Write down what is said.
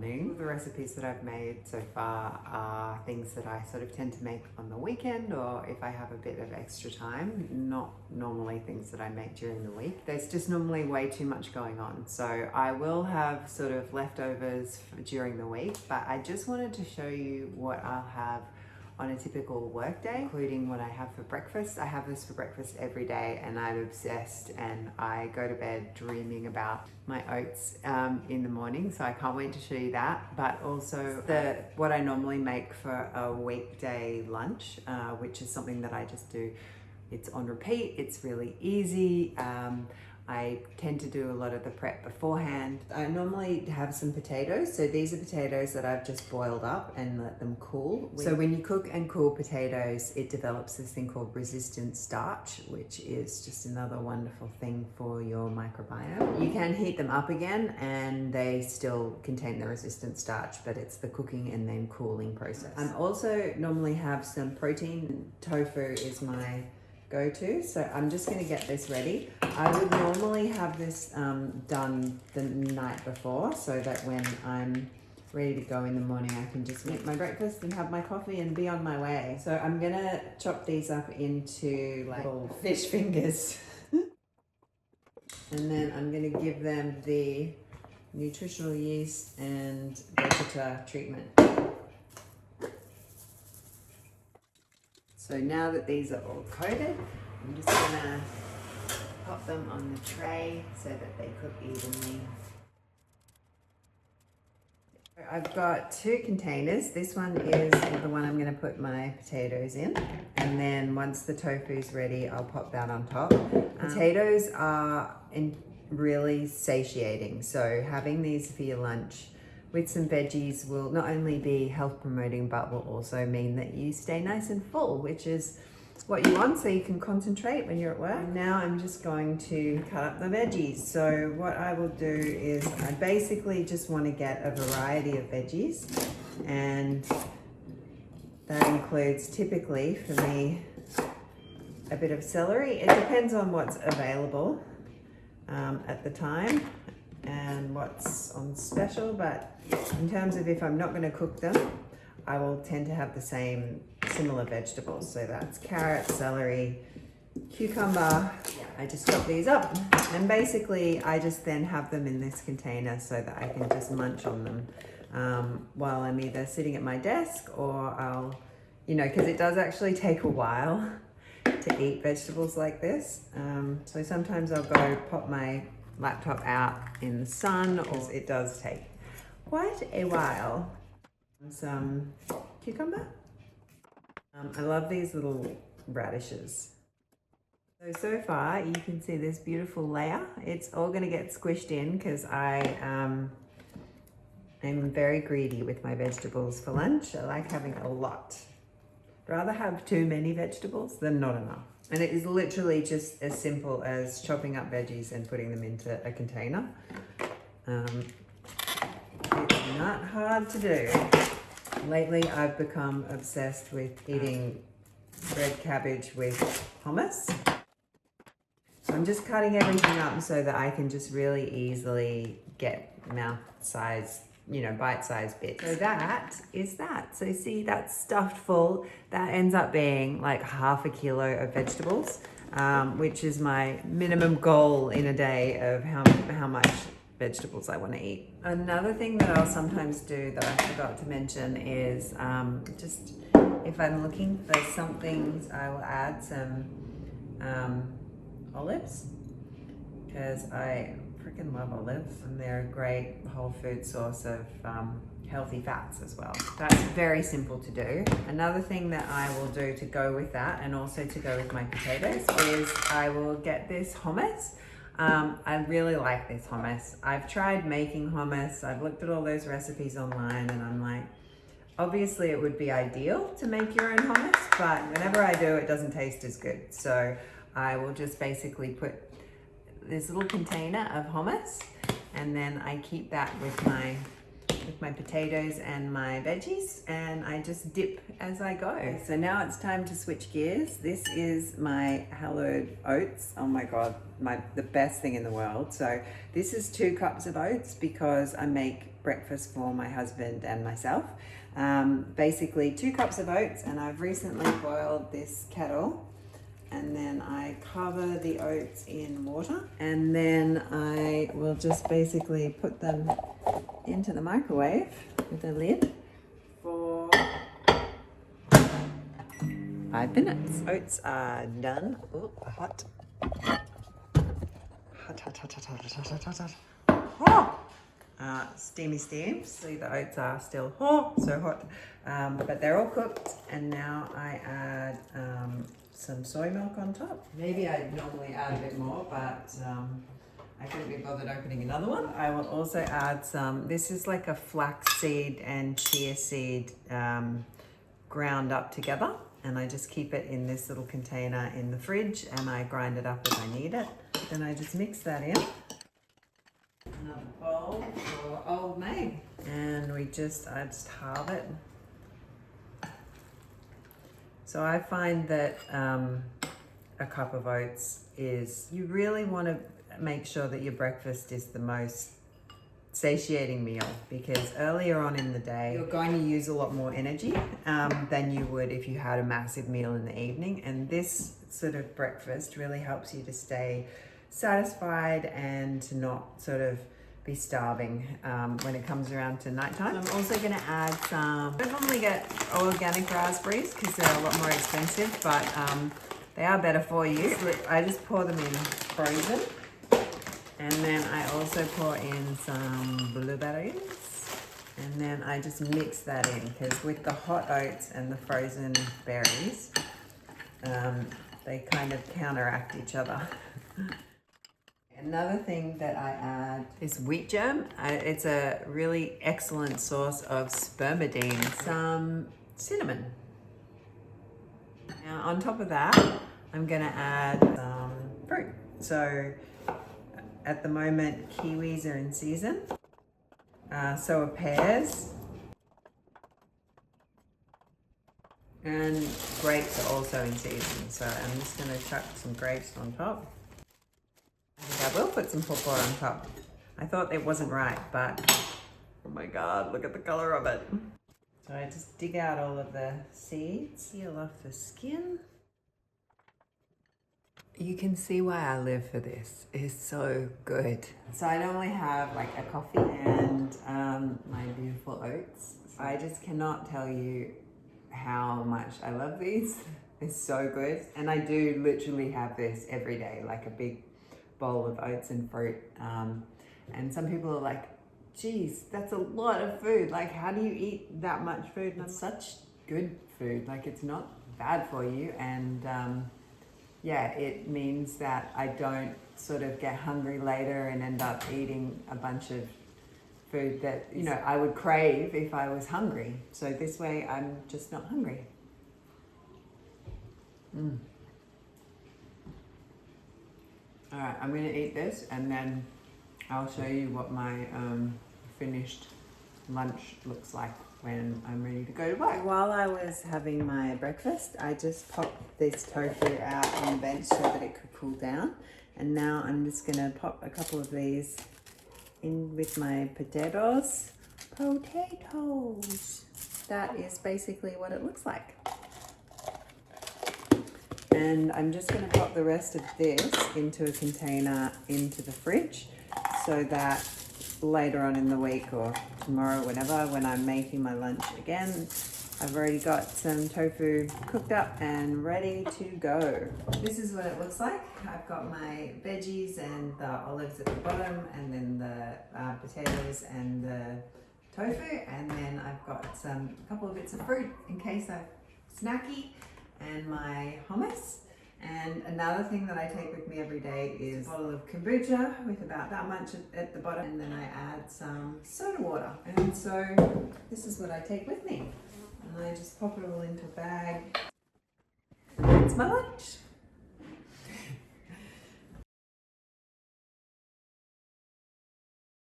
morning. The recipes that I've made so far are things that I sort of tend to make on the weekend, or if I have a bit of extra time, not normally things that I make during the week. There's just normally way too much going on. So I will have sort of leftovers during the week, but I just wanted to show you what I'll have on a typical work day, including what I have for breakfast. I have this for breakfast every day and I'm obsessed, and I go to bed dreaming about my oats in the morning, so I can't wait to show you that. But also what I normally make for a weekday lunch, which is something that I just do. It's on repeat, it's really easy. I tend to do a lot of the prep beforehand. I normally have some potatoes. So these are potatoes that I've just boiled up and let them cool. So when you cook and cool potatoes, it develops this thing called resistant starch, which is just another wonderful thing for your microbiome. You can heat them up again and they still contain the resistant starch, but it's the cooking and then cooling process. I also normally have some protein. Tofu is my go-to, so I'm just going to get this ready. I would normally have this done the night before, so that when I'm ready to go in the morning I can just make my breakfast and have my coffee and be on my way. So I'm gonna chop these up into like little fish fingers and then I'm gonna give them the nutritional yeast and Vegeta treatment. So now that these are all coated, I'm just gonna pop them on the tray so that they cook evenly. I've got 2 containers. This one is the one I'm gonna put my potatoes in. And then once the tofu's ready, I'll pop that on top. Potatoes are really satiating. So having these for your lunch with some veggies will not only be health promoting, but will also mean that you stay nice and full, which is what you want, so you can concentrate when you're at work. Now I'm just going to cut up the veggies. So what I will do is I basically just want to get a variety of veggies, and that includes typically for me a bit of celery. It depends on what's available at the time and what's on special, but in terms of if I'm not going to cook them, I will tend to have the similar vegetables. So that's carrot, celery, cucumber. I just chop these up, and basically I just then have them in this container so that I can just munch on them while I'm either sitting at my desk, or I'll, because it does actually take a while to eat vegetables like this. So sometimes I'll go pop my laptop out in the sun, or it does take quite a while. Some cucumber. I love these little radishes. So far you can see this beautiful layer. It's all going to get squished in because I am very greedy with my vegetables for lunch. I like having a lot. Rather have too many vegetables than not enough. And it is literally just as simple as chopping up veggies and putting them into a container. It's not hard to do. Lately I've become obsessed with eating red cabbage with hummus. So I'm just cutting everything up so that I can just really easily get mouth-sized, bite-sized bits. So that is that. So see, that's stuffed full. That ends up being like ½ kilo of vegetables, which is my minimum goal in a day of how much vegetables I want to eat. Another thing that I'll sometimes do that I forgot to mention is just if I'm looking for some things, I will add some olives, because I freaking love olives, and they're a great whole food source of healthy fats as well. That's very simple to do. Another thing that I will do to go with that, and also to go with my potatoes, is I will get this hummus. I really like this hummus. I've tried making hummus. I've looked at all those recipes online, and I'm like, obviously it would be ideal to make your own hummus, but whenever I do, it doesn't taste as good. So I will just basically put this little container of hummus, and then I keep that with my potatoes and my veggies, and I just dip as I go. So now it's time to switch gears. This is my hallowed oats. Oh my God, the best thing in the world. So this is 2 cups of oats because I make breakfast for my husband and myself. Basically 2 cups of oats, and I've recently boiled this kettle, and then I cover the oats in water, and then I will just basically put them into the microwave with a lid for 5 minutes. Oats are done. Ooh, hot. Hot. Oh! Steamy steam. See, the oats are still so hot, but they're all cooked, and now I add some soy milk on top. Maybe I'd normally add a bit more, but I couldn't be bothered opening another one. I will also add some, this is like a flax seed and chia seed ground up together, and I just keep it in this little container in the fridge, and I grind it up as I need it. Then I just mix that in. Another bowl for Old Maid, and I just halve it. So I find that a cup of oats is, you really want to make sure that your breakfast is the most satiating meal, because earlier on in the day you're going to use a lot more energy than you would if you had a massive meal in the evening, and this sort of breakfast really helps you to stay satisfied and to not sort of be starving when it comes around to nighttime. So I'm also going to add some, I don't normally get organic raspberries because they're a lot more expensive, but they are better for you. So I just pour them in frozen, and then I also pour in some blueberries, and then I just mix that in, because with the hot oats and the frozen berries, they kind of counteract each other. Another thing that I add is wheat germ. It's a really excellent source of spermidine. Some cinnamon. Now on top of that, I'm gonna add some fruit. So at the moment, kiwis are in season. So are pears. And grapes are also in season. So I'm just gonna chuck some grapes on top. I will put some pawpaw on top. I thought it wasn't right, but oh my god, look at the color of it. So I just dig out all of the seeds, peel off the skin. You can see why I live for this. It's so good. So I normally have like a coffee and my beautiful oats. I just cannot tell you how much I love these. It's so good. And I do literally have this every day, like a big bowl of oats and fruit, and some people are like, geez, that's a lot of food, like how do you eat that much food? And it's such good food, like it's not bad for you, and yeah, it means that I don't sort of get hungry later and end up eating a bunch of food that, you know, I would crave if I was hungry. So this way I'm just not hungry. All right, I'm gonna eat this, and then I'll show you what my finished lunch looks like when I'm ready to go to work. While I was having my breakfast, I just popped this tofu out on the bench so that it could cool down. And now I'm just gonna pop a couple of these in with my potatoes. Potatoes! That is basically what it looks like. And I'm just going to pop the rest of this into a container into the fridge, so that later on in the week or tomorrow, whenever, when I'm making my lunch again, I've already got some tofu cooked up and ready to go. This is what it looks like. I've got my veggies and the olives at the bottom, and then the potatoes and the tofu, and then I've got a couple of bits of fruit in case I'm snacky, and my hummus. And another thing that I take with me every day is a bottle of kombucha with about that much at the bottom, and then I add some soda water. And so this is what I take with me. And I just pop it all into a bag. And that's my lunch.